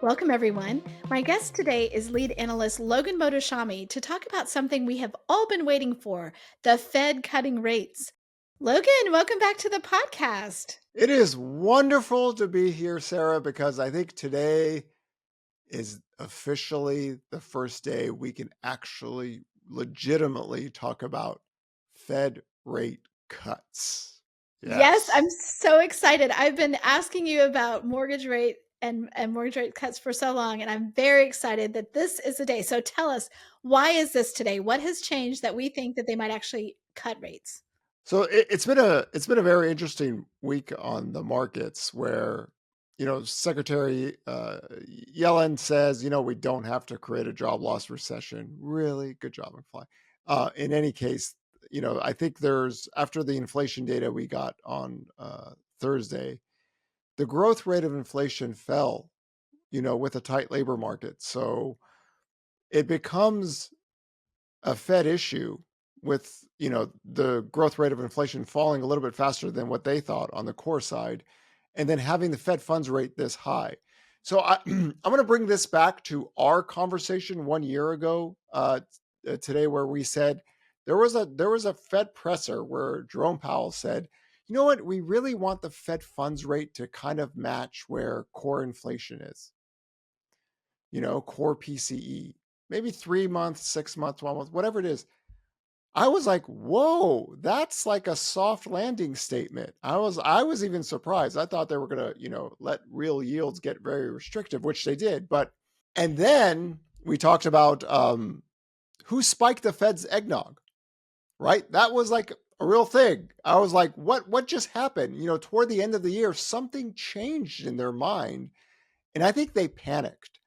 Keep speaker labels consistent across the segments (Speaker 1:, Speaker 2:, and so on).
Speaker 1: Welcome, everyone. My guest today is Lead Analyst Logan Mohtashami to talk about something we have all been waiting for, the Fed cutting rates. Logan, welcome back to the podcast.
Speaker 2: It is wonderful to be here, Sarah, because I think today is officially the first day we can actually legitimately talk about Fed rate cuts.
Speaker 1: Yes,
Speaker 2: Yes.
Speaker 1: I'm so excited. I've been asking you about mortgage rate and mortgage rate cuts for so long, and I'm very excited that this is the day. So tell us, why is this today? What has changed that we think that they might actually cut rates?
Speaker 2: So it's been a very interesting week on the markets where Secretary Yellen says we don't have to create a job loss recession. Really good job, McFly. In any case, I think there's after the inflation data we got on Thursday, the growth rate of inflation fell. With a tight labor market, so it becomes a Fed issue with the growth rate of inflation falling a little bit faster than what they thought on the core side, and then having the Fed funds rate this high. So I'm going to bring this back to our conversation 1 year ago today, where we said there was a Fed presser where Jerome Powell said, you know what, we really want the Fed funds rate to kind of match where core inflation is, core PCE, maybe 3 months, 6 months, 1 month, whatever it is. I was like, whoa, that's like a soft landing statement. I was even surprised. I thought they were gonna, let real yields get very restrictive, which they did. And then we talked about who spiked the Fed's eggnog, right? That was like a real thing. I was like, what just happened? Toward the end of the year, something changed in their mind. And I think they panicked.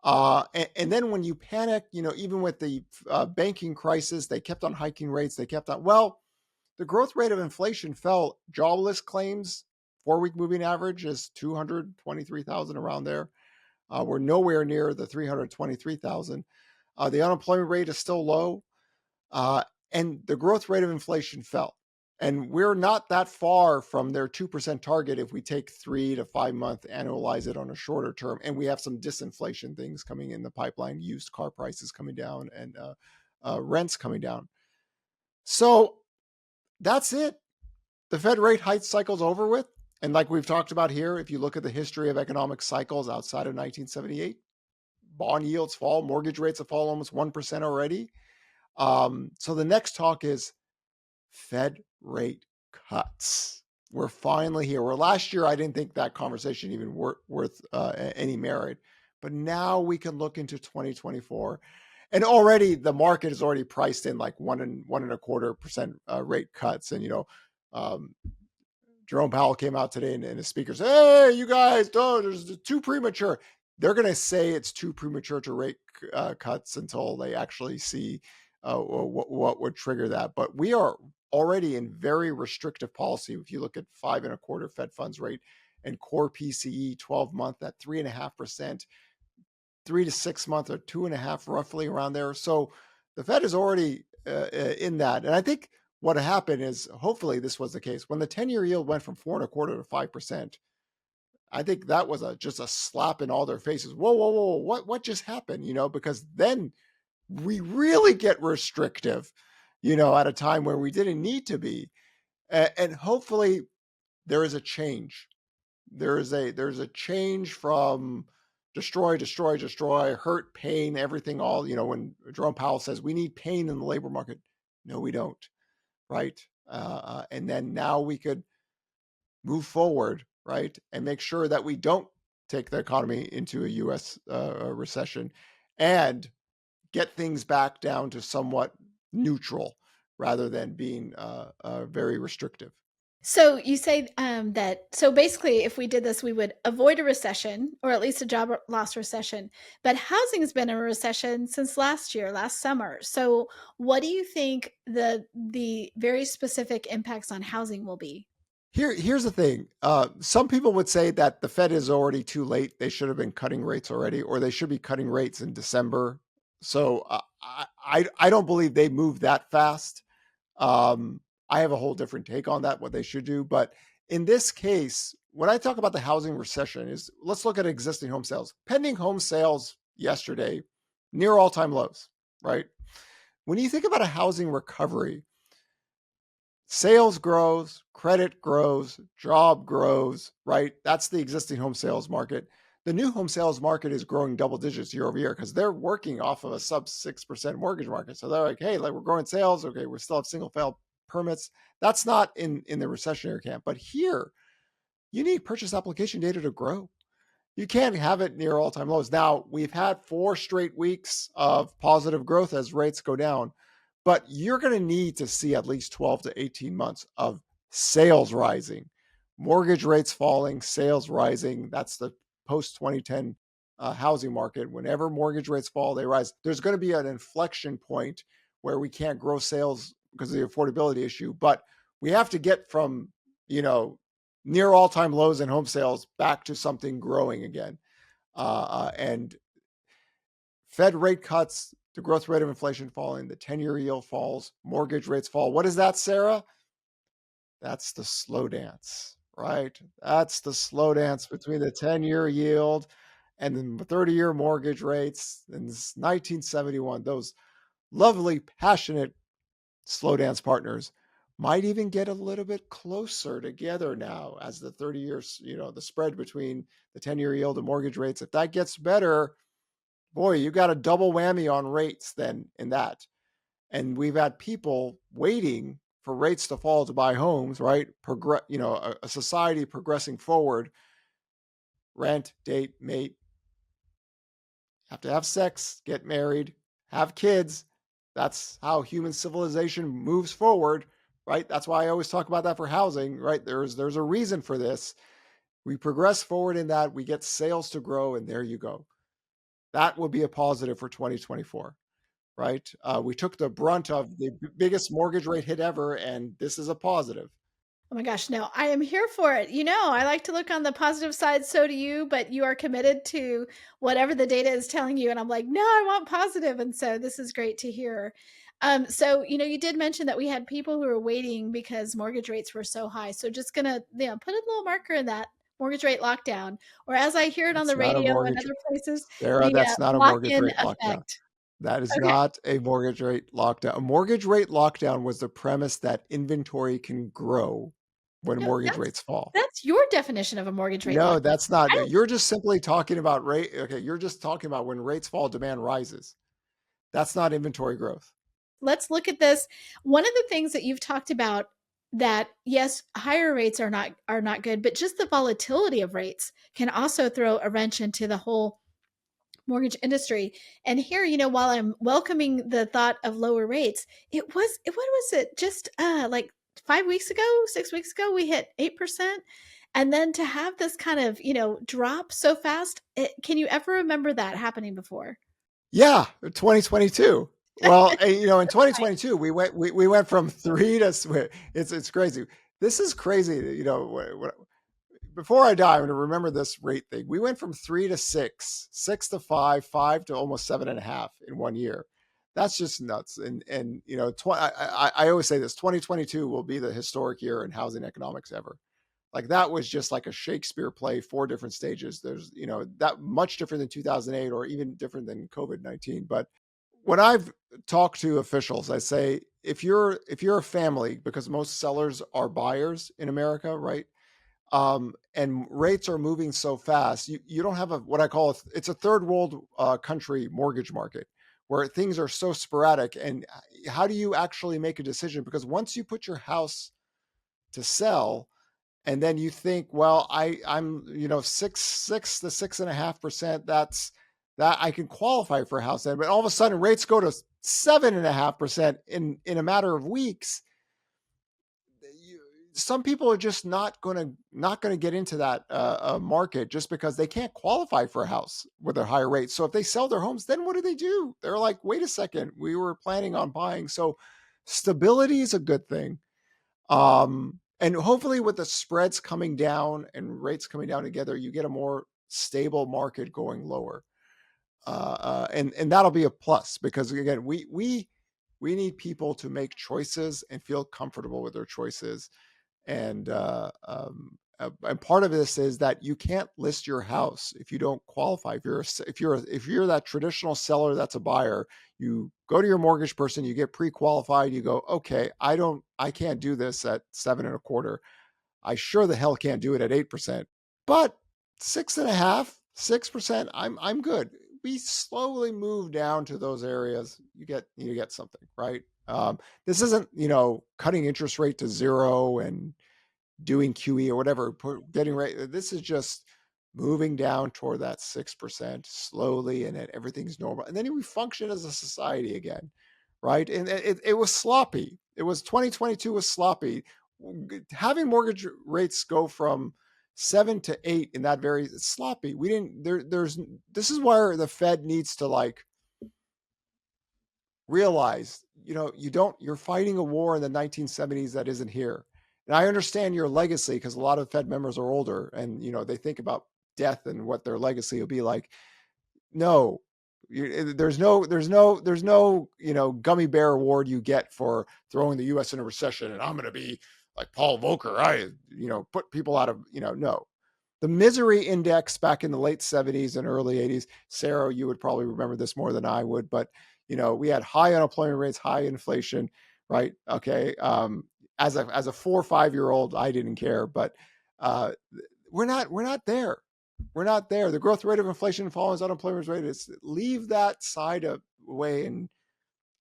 Speaker 2: And then when you panic, even with the banking crisis, they kept on hiking rates. They kept on, well, the growth rate of inflation fell. Jobless claims, 4-week moving average is 223,000 around there. We're nowhere near the 323,000. The unemployment rate is still low. And the growth rate of inflation fell. And we're not that far from their 2% target if we take 3 to 5 month, annualize it on a shorter term. And we have some disinflation things coming in the pipeline, used car prices coming down and rents coming down. So that's it. The Fed rate hike cycle's over with. And like we've talked about here, if you look at the history of economic cycles outside of 1978, bond yields fall, mortgage rates have fallen almost 1% already. So the next talk is Fed rate cuts. We're finally here. Where last year I didn't think that conversation even worth any merit, but now we can look into 2024, and already the market is already priced in like 1.25% rate cuts. And Jerome Powell came out today and his speakers, hey, you guys, don't, it's too premature. They're going to say it's too premature to rate cuts until they actually see what would trigger that. But we are already in very restrictive policy. If you look at 5.25 Fed funds rate and core PCE 12-month at 3.5%, 3 to 6 month or 2.5, roughly around there. So the Fed is already in that. And I think what happened is, hopefully this was the case, when the 10-year yield went from 4.25 to 5%. I think that was just a slap in all their faces. Whoa, whoa, whoa! What just happened? Because then we really get restrictive, at a time where we didn't need to be. And hopefully there is a change. There's a change from destroy, destroy, destroy, hurt, pain, everything, all, when Jerome Powell says we need pain in the labor market. No, we don't. Right. And then now we could move forward, right, and make sure that we don't take the economy into a U.S. Recession and get things back down to somewhat neutral rather than being very restrictive.
Speaker 1: So you say so basically, if we did this, we would avoid a recession, or at least a job loss recession. But housing has been in a recession since last year, last summer. So what do you think the very specific impacts on housing will be?
Speaker 2: Here's the thing. Some people would say that the Fed is already too late. They should have been cutting rates already, or they should be cutting rates in December. So I don't believe they moved that fast. I have a whole different take on that, what they should do. But in this case, when I talk about the housing recession, is let's look at existing home sales. Pending home sales yesterday, near all-time lows, right? When you think about a housing recovery, sales grows, credit grows, job grows, right? That's the existing home sales market. The new home sales market is growing double digits year over year because they're working off of a sub 6% mortgage market. So they're like, hey, like we're growing sales. Okay, we still have single family permits. That's not in the recessionary camp. But here, you need purchase application data to grow. You can't have it near all-time lows. Now, we've had 4 straight weeks of positive growth as rates go down, but you're going to need to see at least 12 to 18 months of sales rising, mortgage rates falling, sales rising. That's the post-2010 housing market. Whenever mortgage rates fall, they rise. There's going to be an inflection point where we can't grow sales because of the affordability issue, but we have to get from, near all-time lows in home sales back to something growing again. And Fed rate cuts, the growth rate of inflation falling, the 10-year yield falls, mortgage rates fall. What is that, Sarah? That's the slow dance, right? That's the slow dance between the 10-year yield and the 30-year mortgage rates in 1971. Those lovely, passionate slow dance partners might even get a little bit closer together now as the 30 years, the spread between the 10-year yield and mortgage rates. If that gets better, boy, you got a double whammy on rates then in that. And we've had people waiting for rates to fall to buy homes, right? A society progressing forward, rent, date, mate, have to have sex, get married, have kids. That's how human civilization moves forward, right? That's why I always talk about that for housing, right? There's a reason for this. We progress forward in that, we get sales to grow, and there you go. That would be a positive for 2024, right? We took the brunt of the biggest mortgage rate hit ever, and this is a positive.
Speaker 1: Oh my gosh, no, I am here for it. I like to look on the positive side, so do you, but you are committed to whatever the data is telling you. And I'm like, no, I want positive. And so this is great to hear. So, you did mention that we had people who were waiting because mortgage rates were so high. So just gonna, put a little marker in that mortgage rate lockdown, or as I hear it on
Speaker 2: That's
Speaker 1: the
Speaker 2: not a
Speaker 1: radio and
Speaker 2: mortgage,
Speaker 1: other places,
Speaker 2: Sarah,
Speaker 1: the
Speaker 2: that's not a mortgage
Speaker 1: lock-in
Speaker 2: rate lockdown.
Speaker 1: effect.
Speaker 2: That is
Speaker 1: Okay.
Speaker 2: not a mortgage rate lockdown. A mortgage rate lockdown was the premise that inventory can grow when
Speaker 1: No,
Speaker 2: mortgage
Speaker 1: that's
Speaker 2: rates fall.
Speaker 1: that's your definition of a mortgage rate
Speaker 2: No,
Speaker 1: lockdown.
Speaker 2: that's not.
Speaker 1: I don't
Speaker 2: You're just simply talking about rate. Okay, you're just talking about when rates fall, demand rises. That's not inventory growth.
Speaker 1: let's look at this. One of the things that you've talked about, that yes, higher rates are not good, but just the volatility of rates can also throw a wrench into the whole mortgage industry. And here, while I'm welcoming the thought of lower rates, what was it, just like 5 weeks ago, 6 weeks ago, we hit 8%. And then to have this kind of, drop so fast, can you ever remember that happening before?
Speaker 2: Yeah, 2022. Well, in 2022, we went from three to it's crazy. This is crazy. Before I die, I'm going to remember this rate thing. We went from 3 to 6, 6 to 5, 5 to almost 7.5 in one year. That's just nuts. And I always say this: 2022 will be the historic year in housing economics ever. Like that was just like a Shakespeare play, 4 different stages. There's that much different than 2008 or even different than COVID-19. But when I've talked to officials, I say if you're a family, because most sellers are buyers in America, right? And rates are moving so fast, you don't have what I call it's a third world country mortgage market where things are so sporadic. And how do you actually make a decision? Because once you put your house to sell, and then you think, well, I'm 6 to 6.5%. That I can qualify for a house, but all of a sudden rates go to 7.5% in a matter of weeks. Some people are just not going to get into that market just because they can't qualify for a house with a higher rate. So if they sell their homes, then what do? They're like, wait a second, we were planning on buying. So stability is a good thing. And hopefully with the spreads coming down and rates coming down together, you get a more stable market going lower. And that'll be a plus because again, we need people to make choices and feel comfortable with their choices. And and part of this is that you can't list your house if you don't qualify. If you're that traditional seller that's a buyer, you go to your mortgage person, you get pre-qualified, you go, okay, I can't do this at 7.25. I sure the hell can't do it at 8%, but 6.5, 6%, I'm good. We slowly move down to those areas. You get something, right? This isn't, cutting interest rate to zero and doing QE or whatever, getting right. This is just moving down toward that 6% slowly, and then everything's normal. And then we function as a society again, right? And it was sloppy. It was 2022 was sloppy. Having mortgage rates go from 7 to 8 in that very sloppy. We didn't there's this is where the Fed needs to like realize, you're fighting a war in the 1970s that isn't here. And I understand your legacy because a lot of Fed members are older and, they think about death and what their legacy will be like. No, there's no, gummy bear award you get for throwing the U.S. in a recession. And I'm going to be like Paul Volcker. Put people out of, no. The misery index back in the late 70s and early 80s, Sarah, you would probably remember this more than I would, but we had high unemployment rates, high inflation, right? Okay. As a 4 or 5-year-old, I didn't care, but we're not there. We're not there. The growth rate of inflation follows unemployment rate. Is leave that side away and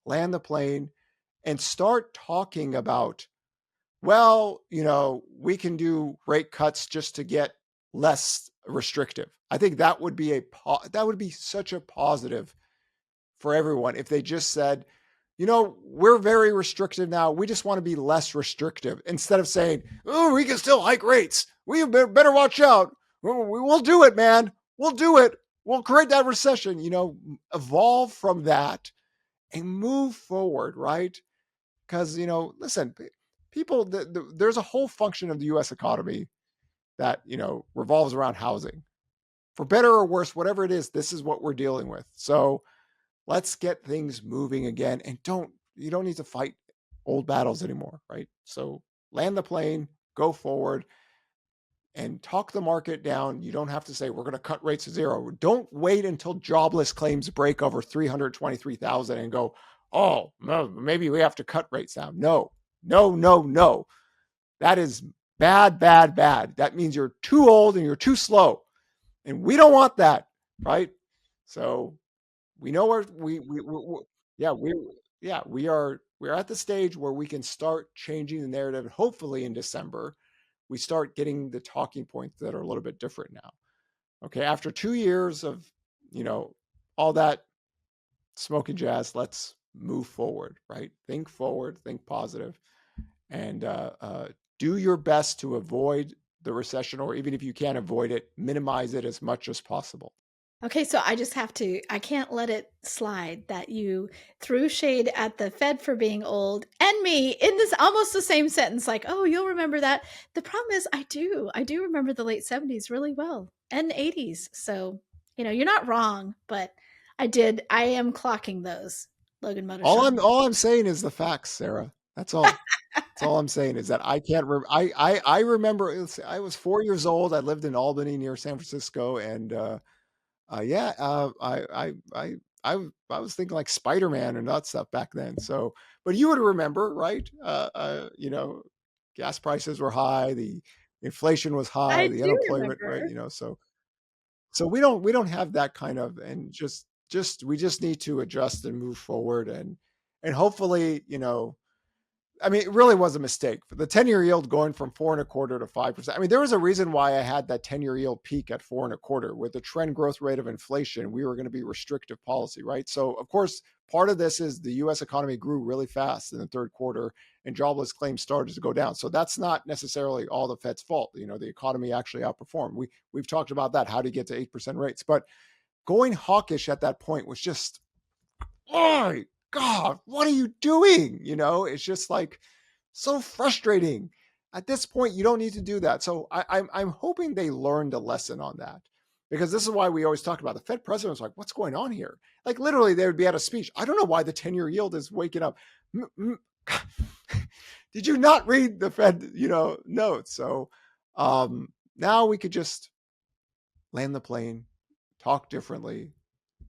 Speaker 2: land the plane and start talking about, well, we can do rate cuts just to get less restrictive. I think that would be such a positive for everyone if they just said, we're very restrictive now. We just want to be less restrictive instead of saying, oh, we can still hike rates. We better watch out. We'll do it, man. We'll do it. We'll create that recession, evolve from that and move forward, right? Because, listen, people, there's a whole function of the U.S. economy that, revolves around housing. For better or worse, whatever it is, this is what we're dealing with. So let's get things moving again. And you don't need to fight old battles anymore, right? So land the plane, go forward, and talk the market down. You don't have to say we're going to cut rates to zero. Don't wait until jobless claims break over 323,000 and go, oh, no, maybe we have to cut rates down. No. That is bad, bad, bad. That means you're too old and you're too slow. And we don't want that, right? So we know where we're at the stage where we can start changing the narrative. Hopefully in December, we start getting the talking points that are a little bit different now. Okay, after 2 years of, all that smoke and jazz, let's move forward, right? Think forward, think positive, and do your best to avoid the recession, or even if you can't avoid it, minimize it as much as possible.
Speaker 1: Okay, so I can't let it slide that you threw shade at the Fed for being old and me in this almost the same sentence, like, oh, you'll remember that. The problem is I do remember the late 70s really well and 80s. So, you're not wrong, but I am clocking those, Logan Mohtashami.
Speaker 2: All I'm saying is the facts, Sarah. That's all. That's all I'm saying is that I can't. I remember. I was 4 years old. I lived in Albany near San Francisco, and I was thinking like Spider-Man and that stuff back then. So, but you would remember, right? Gas prices were high, the inflation was high,
Speaker 1: I
Speaker 2: the
Speaker 1: do
Speaker 2: unemployment rate.
Speaker 1: remember.
Speaker 2: So we don't have that kind of, and we just need to adjust and move forward, and hopefully, I mean, it really was a mistake. The 10-year yield going from 4.25 to 5%. I mean, there was a reason why I had that 10-year yield peak at 4.25. With the trend growth rate of inflation, we were going to be restrictive policy, right? So, of course, part of this is the U.S. economy grew really fast in the third quarter, and jobless claims started to go down. So that's not necessarily all the Fed's fault. The economy actually outperformed. We've talked about that, how to get to 8% rates, but going hawkish at that point was just, oh God, what are you doing? It's just like so frustrating. At this point, you don't need to do that. So I'm hoping they learned a lesson on that, because this is why we always talk about the Fed president was like, what's going on here? Like literally they would be at a speech. I don't know why the 10-year yield is waking up. Did you not read the Fed, notes? So Now we could just land the plane, talk differently,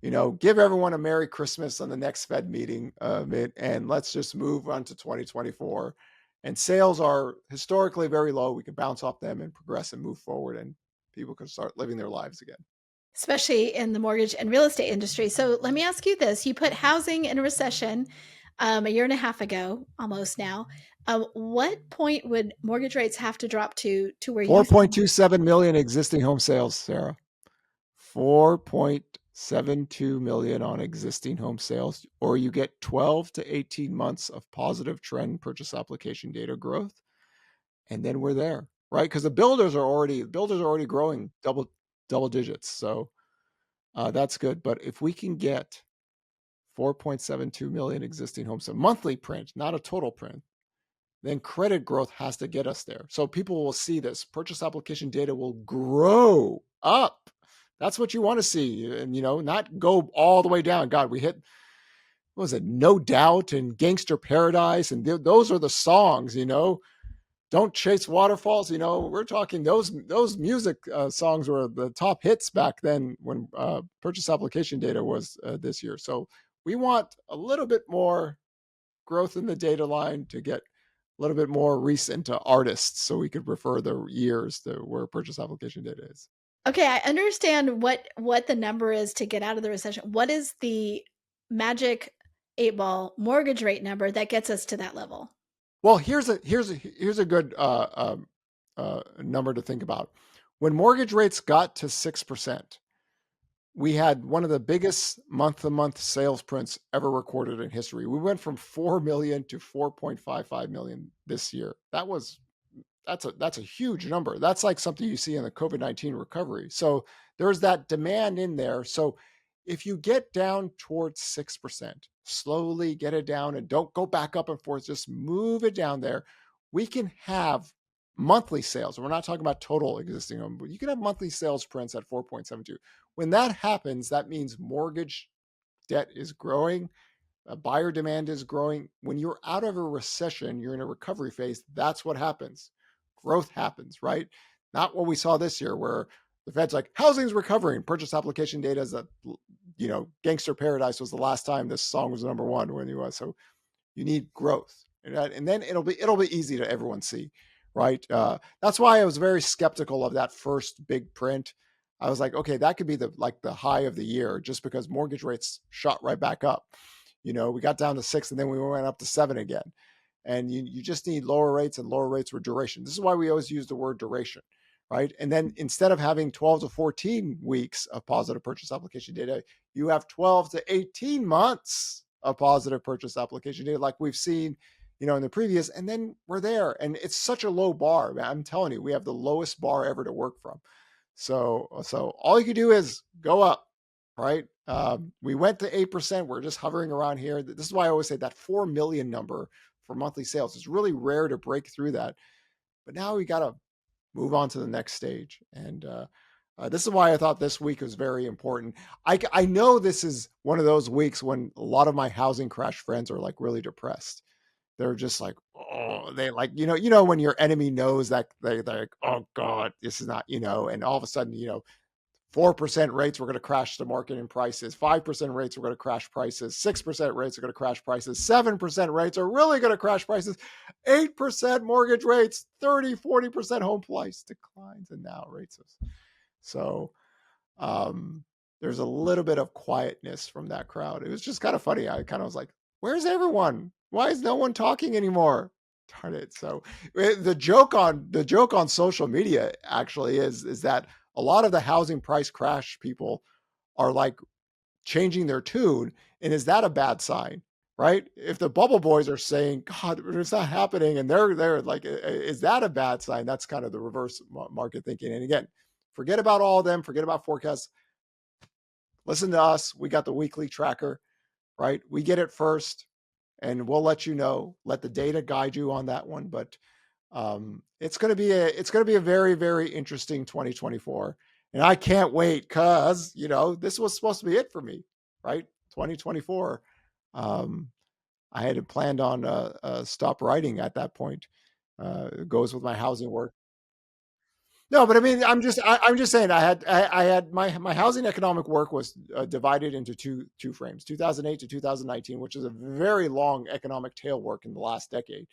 Speaker 2: give everyone a Merry Christmas on the next Fed meeting, and let's just move on to 2024. And sales are historically very low. We can bounce off them and progress and move forward, and people can start living their lives again.
Speaker 1: Especially in the mortgage and real estate industry. So let me ask you this: you put housing in a recession a year and a half ago, almost now. What point would mortgage rates have to drop to where you think?
Speaker 2: 4.27 million existing home sales, Sarah. 4.72 million on existing home sales, or you get 12 to 18 months of positive trend purchase application data growth, and then we're there, right? Because the builders are already growing double digits, so that's good. But if we can get 4.72 million existing homes, a monthly print, not a total print, then credit growth has to get us there. So people will see this. Purchase application data will grow up. That's what you want to see. And, not go all the way down. God, we hit, what was it? No Doubt and Gangster Paradise. And those are the songs, Don't Chase Waterfalls. We're talking those music songs were the top hits back then when purchase application data was this year. So we want a little bit more growth in the data line to get a little bit more recent artists so we could refer the years to where purchase application data is.
Speaker 1: Okay, I understand what the number is to get out of the recession. What is the magic 8 ball mortgage rate number that gets us to that level?
Speaker 2: Well, here's a good number to think about. When mortgage rates got to 6%, we had one of the biggest month-to-month sales prints ever recorded in history. We went from 4 million to 4.55 million this year. That's a huge number. That's like something you see in the COVID-19 recovery. So there's that demand in there. So if you get down towards 6%, slowly get it down and don't go back up and forth, just move it down there. We can have monthly sales. We're not talking about total existing home, but you can have monthly sales prints at 4.72. When that happens, that means mortgage debt is growing, buyer demand is growing. When you're out of a recession, you're in a recovery phase. That's what happens. Growth happens, right? Not what we saw this year where the Fed's like, housing's recovering. Purchase application data is that, Gangster Paradise was the last time this song was number one in the US. So you need growth. And then it'll be easy to everyone see, right? That's why I was very skeptical of that first big print. I was like, okay, that could be the high of the year, just because mortgage rates shot right back up. We got down to 6 and then we went up to 7 again. And you just need lower rates, and lower rates with duration. This is why we always use the word duration, right? And then instead of having 12 to 14 weeks of positive purchase application data, you have 12 to 18 months of positive purchase application data, like we've seen, in the previous. And then we're there. And it's such a low bar. Man, I'm telling you, we have the lowest bar ever to work from. So all you can do is go up, right? We went to 8%. We're just hovering around here. This is why I always say that 4 million number for monthly sales is really rare to break through that. But now we got to move on to the next stage. And this is why I thought this week was very important. I know this is one of those weeks when a lot of my housing crash friends are like really depressed. They're just like, oh, they like, when your enemy knows that they're like, oh God, this is not, and all of a sudden, 4% rates were going to crash the market in prices. 5% rates were going to crash prices. 6% rates are going to crash prices. 7% rates are really going to crash prices. 8% mortgage rates, 30-40% home price declines, and now rates. So there's a little bit of quietness from that crowd. It was just kind of funny. I kind of was like, where's everyone? Why is no one talking anymore? Darn it. So the joke on social media actually is that a lot of the housing price crash people are like changing their tune. And is that a bad sign? Right? If the bubble boys are saying, God, it's not happening, and they're like, is that a bad sign? That's kind of the reverse market thinking. And again, forget about all of them, forget about forecasts. Listen to us. We got the weekly tracker, right? We get it first, and we'll let you know. Let the data guide you on that one. But it's going to be a very, very interesting 2024, and I can't wait because this was supposed to be it for me, right? 2024. I had planned on stop writing at that point. It goes with my housing work. No, but I mean, I'm just saying. I had my housing economic work was divided into two frames: 2008 to 2019, which is a very long economic tail work in the last decade.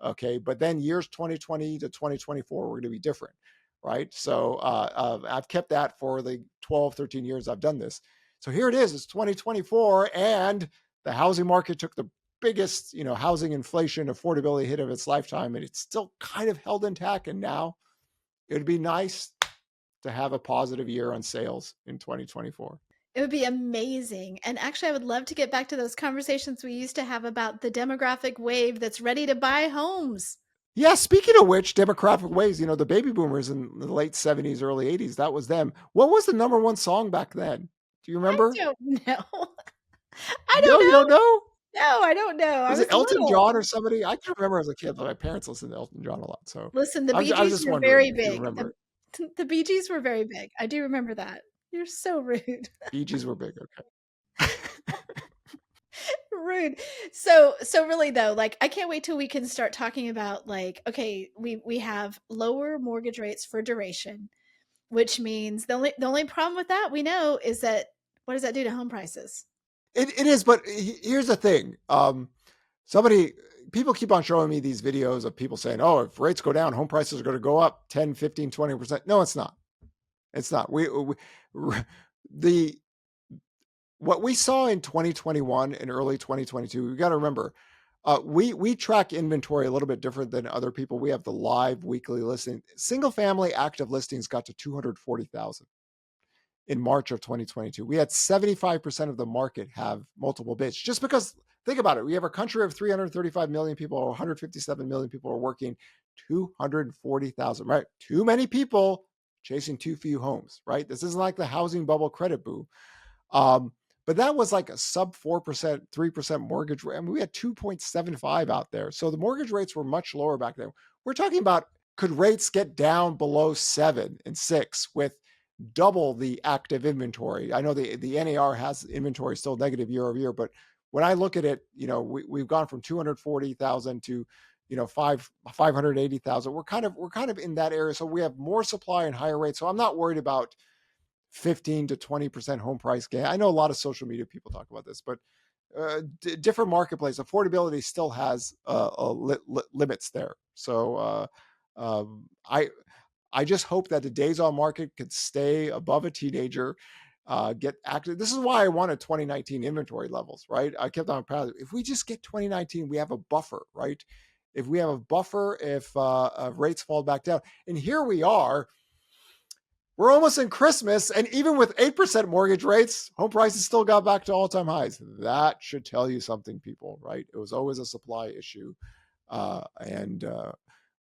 Speaker 2: Okay, but then years 2020 to 2024 were going to be different, right? So I've kept that for the 12, 13 years I've done this. So here it is. It's 2024, and the housing market took the biggest, housing inflation affordability hit of its lifetime, and it's still kind of held intact. And now it would be nice to have a positive year on sales in 2024.
Speaker 1: It would be amazing. And actually, I would love to get back to those conversations we used to have about the demographic wave that's ready to buy homes.
Speaker 2: Yeah, speaking of which, demographic waves, the baby boomers in the late 70s, early 80s, that was them. What was the number one song back then? Do you
Speaker 1: I
Speaker 2: remember?
Speaker 1: don't know. I don't
Speaker 2: No, you don't
Speaker 1: know.
Speaker 2: know?
Speaker 1: No, I don't know. I
Speaker 2: Was it
Speaker 1: was
Speaker 2: Elton
Speaker 1: little.
Speaker 2: John or somebody? I can remember as a kid that my parents listened to Elton John a lot. So
Speaker 1: Listen, the Bee
Speaker 2: I was
Speaker 1: Gees
Speaker 2: just
Speaker 1: were
Speaker 2: wondering
Speaker 1: very
Speaker 2: if you
Speaker 1: big.
Speaker 2: remember it.
Speaker 1: The Bee Gees were very big. I do remember that. You're so rude.
Speaker 2: Bee Gees were big. Okay.
Speaker 1: Rude. So really though, like I can't wait till we can start talking about like, okay, we have lower mortgage rates for duration, which means the only problem with that we know is that what does that do to home prices?
Speaker 2: It is, but here's the thing. People keep on showing me these videos of people saying, oh, if rates go down, home prices are going to go up 10, 15, 20%. No, it's not. It's not. The what we saw in 2021 and early 2022, we got to remember, we track inventory a little bit different than other people. We have the live weekly listing. Single family active listings got to 240,000 in March of 2022. We had 75% of the market have multiple bids. Just because, think about it, we have a country of 335 million people, or 157 million people are working, 240,000, right? Too many people chasing too few homes, right? This isn't like the housing bubble credit boom. But that was like a sub 4%, 3% mortgage rate. I mean, we had 2.75 out there. So the mortgage rates were much lower back then. We're talking about, could rates get down below 7 and 6 with double the active inventory? I know the NAR has inventory still negative year over year, but when I look at it, we've gone from 240,000 to 580,000. We're kind of in that area. So we have more supply and higher rates. So I'm not worried about 15 to 20% home price gain. I know a lot of social media people talk about this, but different marketplace affordability still has limits there. So I just hope that the days on market could stay above a teenager, get active. This is why I wanted 2019 inventory levels, right? I kept on proud. If we just get 2019, we have a buffer, right? If we have a buffer, if rates fall back down, and here we are, we're almost in Christmas, and even with 8% mortgage rates, home prices still got back to all-time highs. That should tell you something, people, right? It was always a supply issue, and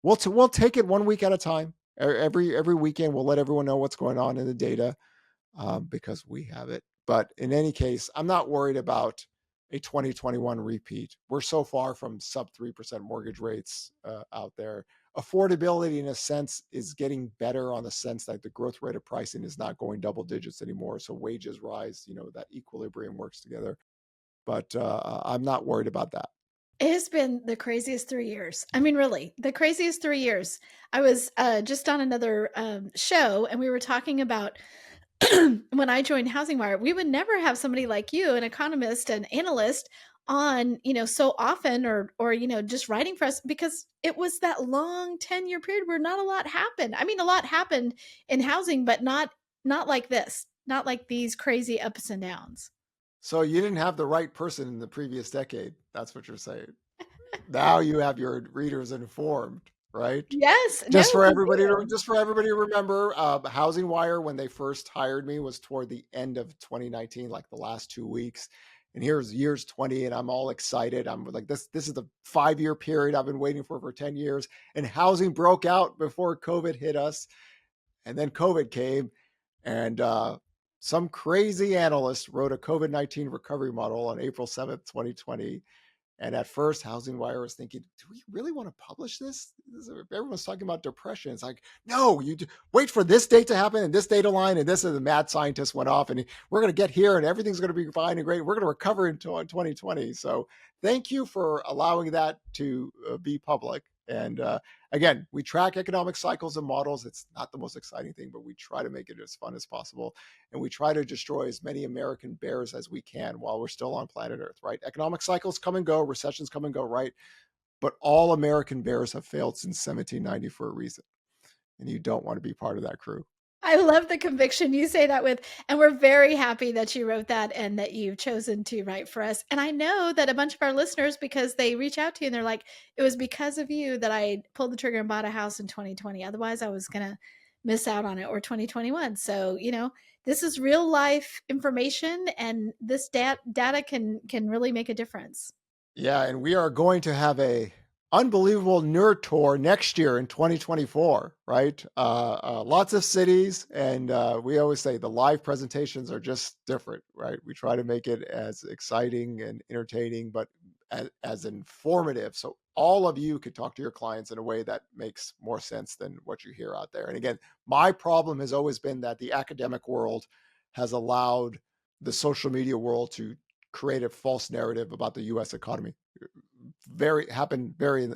Speaker 2: we'll take it 1 week at a time. Every weekend, we'll let everyone know what's going on in the data, because we have it. But in any case, I'm not worried about a 2021 repeat. We're so far from sub 3% mortgage rates out there. Affordability, in a sense, is getting better on the sense that the growth rate of pricing is not going double digits anymore. So wages rise, that equilibrium works together. But I'm not worried about that.
Speaker 1: It has been the craziest 3 years. I mean, really, the craziest 3 years. I was just on another show, and we were talking about when I joined HousingWire, we would never have somebody like you, an economist, an analyst, on so often, or just writing for us, because it was that long 10-year period where not a lot happened. I mean, a lot happened in housing, but not like this, not like these crazy ups and downs.
Speaker 2: So you didn't have the right person in the previous decade. That's what you're saying. Now you have your readers informed, right?
Speaker 1: Yes, no,
Speaker 2: Just for
Speaker 1: we
Speaker 2: everybody to
Speaker 1: do.
Speaker 2: remember, HousingWire, when they first hired me, was toward the end of 2019, like the last 2 weeks. And here's years 20, and I'm all excited. I'm like, this is the 5-year period I've been waiting for 10 years. And housing broke out before COVID hit us. And then COVID came, and some crazy analyst wrote a COVID-19 recovery model on April 7th, 2020. And at first, HousingWire was thinking, do we really want to publish this? Everyone's talking about depression. It's like, no, wait for this date to happen and this data line. And this is the mad scientist went off, and we're going to get here and everything's going to be fine and great. We're going to recover until 2020. So thank you for allowing that to be public. And again, we track economic cycles and models. It's not the most exciting thing, but we try to make it as fun as possible. And we try to destroy as many American bears as we can while we're still on planet Earth, right? Economic cycles come and go, recessions come and go, right? But all American bears have failed since 1790 for a reason. And you don't want to be part of that crew.
Speaker 1: I love the conviction you say that with, and we're very happy that you wrote that and that you've chosen to write for us. And I know that a bunch of our listeners, because they reach out to you and they're like, it was because of you that I pulled the trigger and bought a house in 2020. Otherwise, I was going to miss out on it, or 2021. So, this is real life information, and this data can really make a difference.
Speaker 2: Yeah, and we are going to have a unbelievable nerd tour next year in 2024, right? Lots of cities, and we always say the live presentations are just different, right? We try to make it as exciting and entertaining, but as informative, so all of you could talk to your clients in a way that makes more sense than what you hear out there. And again, my problem has always been that the academic world has allowed the social media world to create a false narrative about the U.S. economy. Happened very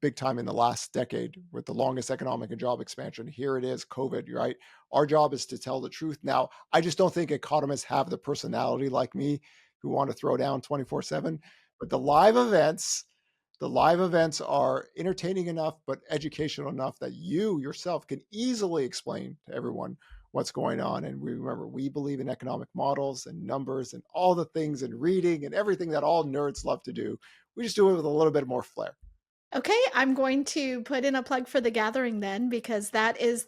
Speaker 2: big time in the last decade with the longest economic and job expansion. Here it is, COVID, right? Our job is to tell the truth. Now, I just don't think economists have the personality like me who want to throw down 24/7. But the live events are entertaining enough, but educational enough that you yourself can easily explain to everyone what's going on. And remember, we believe in economic models and numbers and all the things and reading and everything that all nerds love to do. We just do it with a little bit more flair.
Speaker 1: Okay, I'm going to put in a plug for the Gathering then, because that is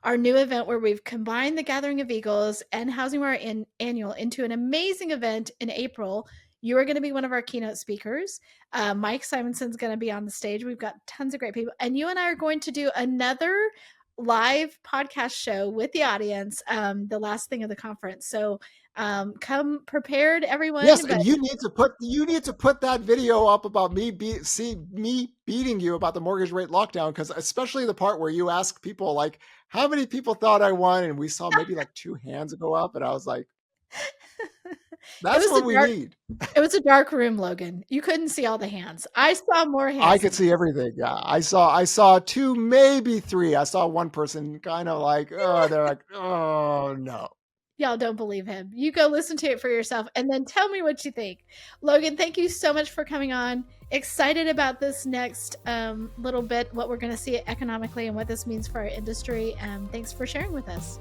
Speaker 1: our new event where we've combined the Gathering of Eagles and HousingWire Annual into an amazing event in April. You are going to be one of our keynote speakers. Mike Simonson's going to be on the stage. We've got tons of great people, and you and I are going to do another live podcast show with the audience, the last thing of the conference. So come prepared, everyone.
Speaker 2: Yes, and you need to put that video up about me beating you about the mortgage rate lockdown, because especially the part where you ask people like how many people thought I won, and we saw maybe like 2 hands go up, and I was like, that's what we need.
Speaker 1: It was a dark room, Logan. You couldn't see all the hands. I saw more hands.
Speaker 2: I could see everything. Yeah, I saw 2, maybe 3. I saw one person kind of like, oh, they're like, oh no.
Speaker 1: Y'all don't believe him. You go listen to it for yourself and then tell me what you think. Logan, thank you so much for coming on. Excited about this next little bit, what we're going to see economically and what this means for our industry. Thanks for sharing with us.